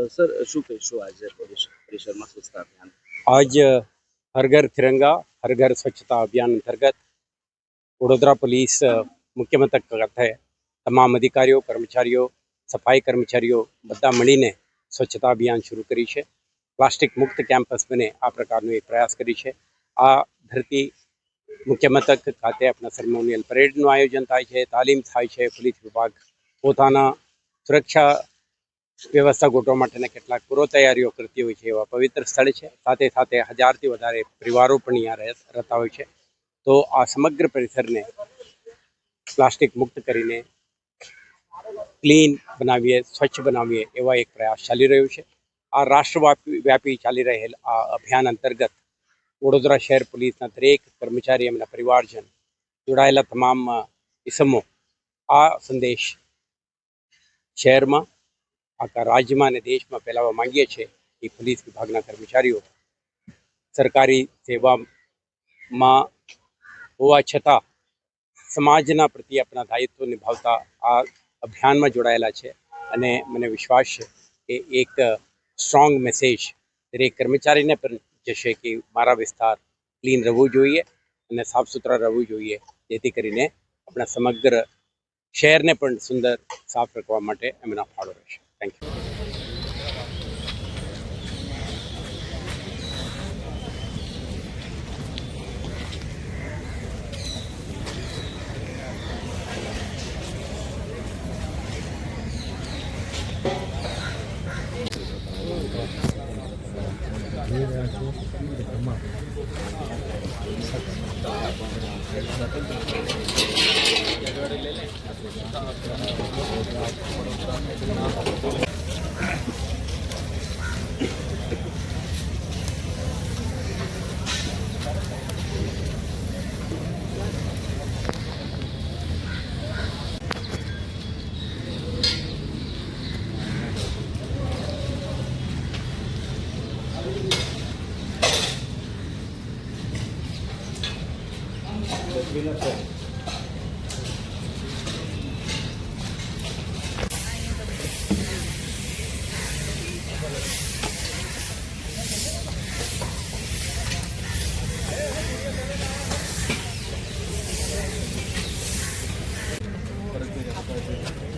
Sir શું કહીશું આજે પરિસરમાં સ્વચ્છતા અભિયાન? आज हर घर तिरंगा हर घर स्वच्छता अभियान अंतर्गत वडोदरा पुलिस मुख्य मथक ખાતે તમામ અધિકારીઓ કર્મચારીઓ સફાઈ કર્મચારીઓ બધા મળીને સ્વચ્છતા અભિયાન શરૂ કરી છે. પ્લાસ્ટિક મુક્ત કેમ્પસ બને આ પ્રકારનો એક પ્રયાસ કરી છે. આ ધરતી મુખ્ય મથક ખાતે આપણા સેરેમોનિયલ પરેડનું આયોજન થાય છે, તાલીમ થાય છે. પોલીસ વિભાગ પોતાના સુરક્ષા વ્યવસ્થા ગોઠવવા માટેના કેટલાક પૂર્વ તૈયારીઓ કરતી હોય છે. એવા પવિત્ર સ્થળ છે. સાથે સાથે 1000થી વધારે પરિવારો પણ અહીંયા રહેતા હોય છે. તો આ સમગ્ર પરિસરને પ્લાસ્ટિક મુક્ત કરીને ક્લીન બનાવીએ, સ્વચ્છ બનાવીએ એવા એક પ્રયાસ ચાલી રહ્યો છે. આ રાષ્ટ્રવ્યાપી ચાલી રહેલ આ અભિયાન અંતર્ગત વડોદરા શહેર પોલીસના દરેક કર્મચારી એમના પરિવારજન જોડાયેલા તમામ ઇસમો આ સંદેશ શહેરમાં આખા રાજ્યમાં અને દેશમાં ફેલાવવા માંગીએ છીએ કે પોલીસ વિભાગના કર્મચારીઓ સરકારી સેવામાં હોવા છતાં સમાજના પ્રત્યે આપણા દાયિત્વ નિભાવતા આ અભિયાનમાં જોડાયેલા છે. અને મને વિશ્વાસ છે કે એક સ્ટ્રોંગ મેસેજ દરેક કર્મચારીને પણ જશે કે મારા વિસ્તાર ક્લીન રહેવું જોઈએ અને સાફ સુથરા રહેવું જોઈએ, જેથી કરીને આપણા સમગ્ર શહેરને પણ સુંદર સાફ રાખવા માટે એમના ફાળો રહેશે. Thank you.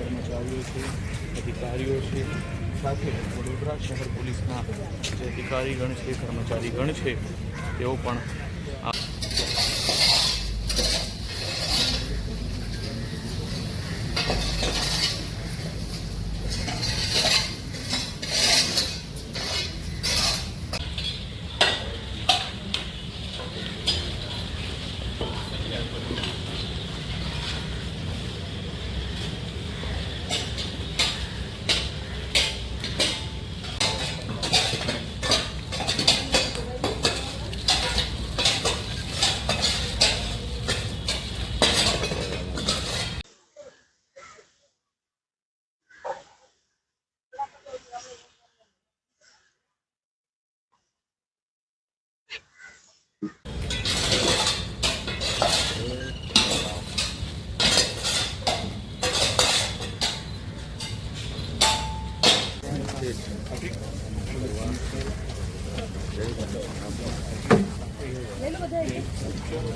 કર્મચારીઓ છે, અધિકારીઓ છે, સાથે વડોદરા શહેર પોલીસના જે અધિકારીગણ છે, કર્મચારીગણ છે, તેઓ પણ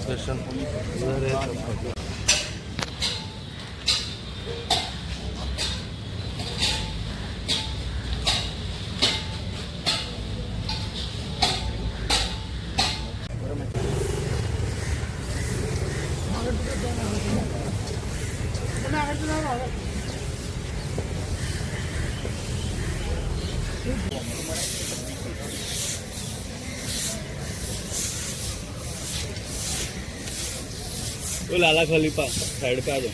દર્શન वो लाला खलीफा साइड पे आ जाओ.